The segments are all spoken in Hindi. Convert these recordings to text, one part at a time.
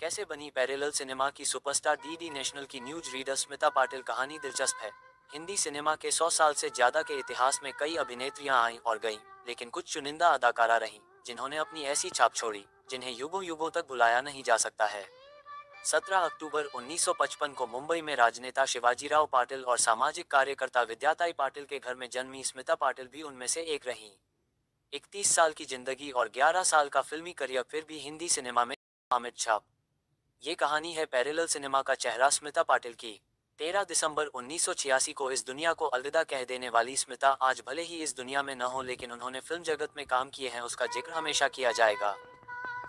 कैसे बनी पैरेलल सिनेमा की सुपरस्टार डीडी नेशनल की न्यूज रीडर स्मिता पाटिल। कहानी दिलचस्प है। हिंदी सिनेमा के 100 साल से ज्यादा के इतिहास में कई अभिनेत्रियां आईं और गईं, लेकिन कुछ चुनिंदा अदाकारा रहीं जिन्होंने अपनी ऐसी छाप छोड़ी जिन्हें युगों युगों तक भुलाया नहीं जा सकता है। 17 अक्टूबर 1955 को मुंबई में राजनेता शिवाजीराव पाटिल और सामाजिक कार्यकर्ता विद्याताई पाटिल के घर में जन्मी स्मिता पाटिल भी उनमें से एक रहीं। 31 साल की जिंदगी और 11 साल का फिल्मी करियर, फिर भी हिंदी सिनेमा में अमिट छाप। ये कहानी है पैरेलल सिनेमा का चेहरा स्मिता पाटिल की। 13 दिसंबर 1986 को इस दुनिया को अलविदा कह देने वाली स्मिता आज भले ही इस दुनिया में न हो, लेकिन उन्होंने फिल्म जगत में काम किए हैं उसका जिक्र हमेशा किया जाएगा।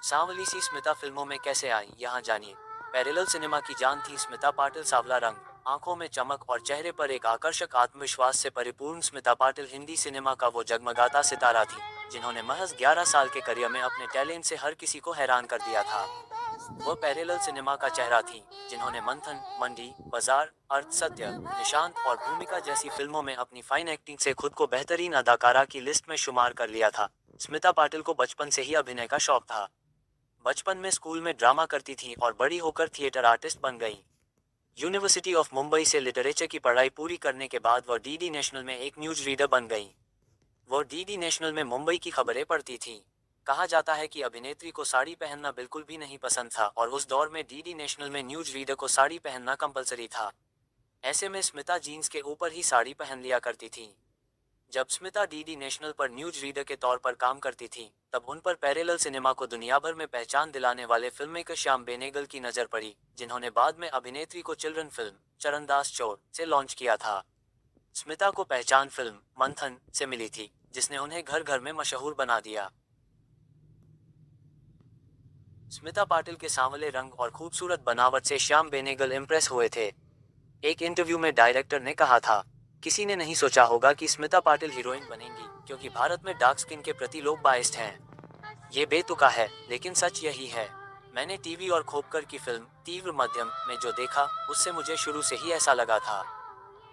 सांवली सी स्मिता फिल्मों में कैसे आई, यहाँ जानिए। पैरेलल सिनेमा की जान थी स्मिता पाटिल। सांवला रंग, आंखों में चमक और चेहरे पर एक आकर्षक आत्मविश्वास से परिपूर्ण स्मिता पाटिल हिंदी सिनेमा का वो जगमगाता सितारा थी जिन्होंने महज 11 साल के करियर में अपने टैलेंट से हर किसी को हैरान कर दिया था। वह पैरेलल सिनेमा का चेहरा थी जिन्होंने मंथन, मंडी, बाजार, अर्थ सत्य, निशांत और भूमिका जैसी फिल्मों में अपनी फाइन एक्टिंग से खुद को बेहतरीन अदाकारा की लिस्ट में शुमार कर लिया था। स्मिता पाटिल को बचपन से ही अभिनय का शौक था। बचपन में स्कूल में ड्रामा करती थी और बड़ी होकर थिएटर आर्टिस्ट बन गई। यूनिवर्सिटी ऑफ मुंबई से लिटरेचर की पढ़ाई पूरी करने के बाद वह डीडी नेशनल में एक न्यूज रीडर बन गई। वह डीडी नेशनल में मुंबई की खबरें पढ़ती थी। कहा जाता है कि अभिनेत्री को साड़ी पहनना बिल्कुल भी नहीं पसंद था और उस दौर में डीडी नेशनल में न्यूज रीडर को साड़ी पहनना कंपलसरी था। ऐसे में स्मिता जीन्स के ऊपर ही साड़ी पहन लिया करती थी। जब स्मिता डीडी नेशनल पर न्यूज रीडर के तौर पर काम करती थी, तब उन पर पैरेलल सिनेमा को दुनिया भर में पहचान दिलाने वाले फिल्ममेकर श्याम बेनेगल की नजर पड़ी, जिन्होंने बाद में अभिनेत्री को चिल्ड्रन फिल्म चरणदास चोर से लॉन्च किया था। स्मिता को पहचान फिल्म मंथन से मिली थी, जिसने उन्हें घर घर में मशहूर बना दिया। स्मिता पाटिल के सांवले रंग और खूबसूरत बनावट से श्याम बेनेगल इम्प्रेस हुए थे। एक इंटरव्यू में डायरेक्टर ने कहा था, किसी ने नहीं सोचा होगा कि स्मिता पाटिल हीरोइन बनेंगी, क्योंकि भारत में डार्क स्किन के प्रति लोग बाइस्ड हैं। ये बेतुका है, लेकिन सच यही है। मैंने टीवी और खोपकर की फिल्म तीव्र मध्यम में जो देखा, उससे मुझे शुरू से ही ऐसा लगा था।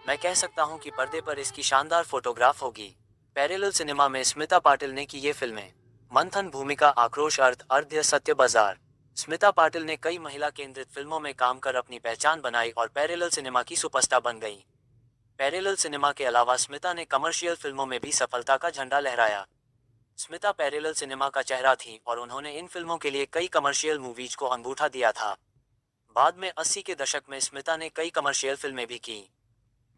मैं कह सकता हूँ कि पर्दे पर इसकी शानदार फोटोग्राफ होगी। पैरेलल सिनेमा में स्मिता पाटिल ने की ये फिल्में मंथन, भूमिका, आक्रोश, अर्थ, अर्ध्य सत्य, बाजार। स्मिता पाटिल ने कई महिला केंद्रित फिल्मों में काम कर अपनी पहचान बनाई और पैरेलल सिनेमा की सुपरस्टार बन गई। पैरेलल सिनेमा के अलावा स्मिता ने कमर्शियल फिल्मों में भी सफलता का झंडा लहराया। स्मिता पैरेलल सिनेमा का चेहरा थी और उन्होंने इन फिल्मों के लिए कई कमर्शियल मूवीज को अंगूठा दिया था। बाद में 80 के दशक में स्मिता ने कई कमर्शियल फिल्में भी की।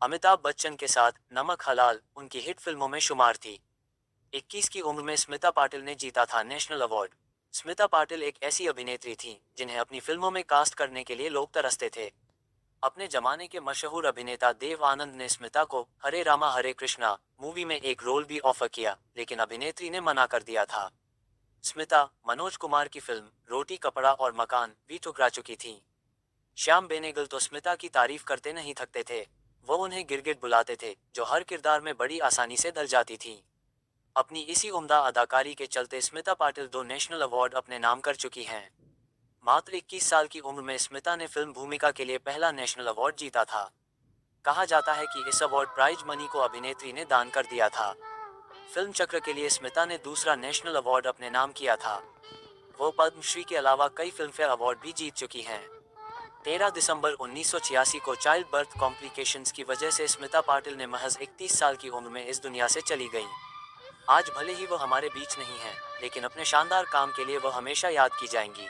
अमिताभ बच्चन के साथ नमक हलाल उनकी हिट फिल्मों में शुमार थी। 21 की उम्र में स्मिता पाटिल ने जीता था नेशनल अवार्ड। स्मिता पाटिल एक ऐसी अभिनेत्री थी जिन्हें अपनी फिल्मों में कास्ट करने के लिए लोग तरसते थे। अपने जमाने के मशहूर अभिनेता देव आनंद ने स्मिता को हरे रामा हरे कृष्णा मूवी में एक रोल भी ऑफर किया, लेकिन अभिनेत्री ने मना कर दिया था। स्मिता मनोज कुमार की फिल्म रोटी कपड़ा और मकान भी ठुकरा चुकी थी। श्याम बेनेगल तो स्मिता की तारीफ करते नहीं थकते थे। वो उन्हें गिरगिट बुलाते थे, जो हर किरदार में बड़ी आसानी से ढल जाती थी। अपनी इसी उम्दा अदाकारी के चलते स्मिता पाटिल 2 नेशनल अवार्ड अपने नाम कर चुकी हैं। मात्र 21 साल की उम्र में स्मिता ने फिल्म भूमिका के लिए पहला नेशनल अवार्ड जीता था। कहा जाता है कि इस अवार्ड प्राइज मनी को अभिनेत्री ने दान कर दिया था। फिल्म चक्र के लिए स्मिता ने दूसरा नेशनल अवार्ड अपने नाम किया था। वो पद्मश्री के अलावा कई फिल्मफेयर अवार्ड भी जीत चुकी हैं। 13 दिसंबर 1986 को चाइल्ड बर्थ कॉम्प्लिकेशंस की वजह से स्मिता पाटिल ने महज 31 साल की उम्र में इस दुनिया से चली गई। आज भले ही वो हमारे बीच नहीं है, लेकिन अपने शानदार काम के लिए वो हमेशा याद की जाएंगी।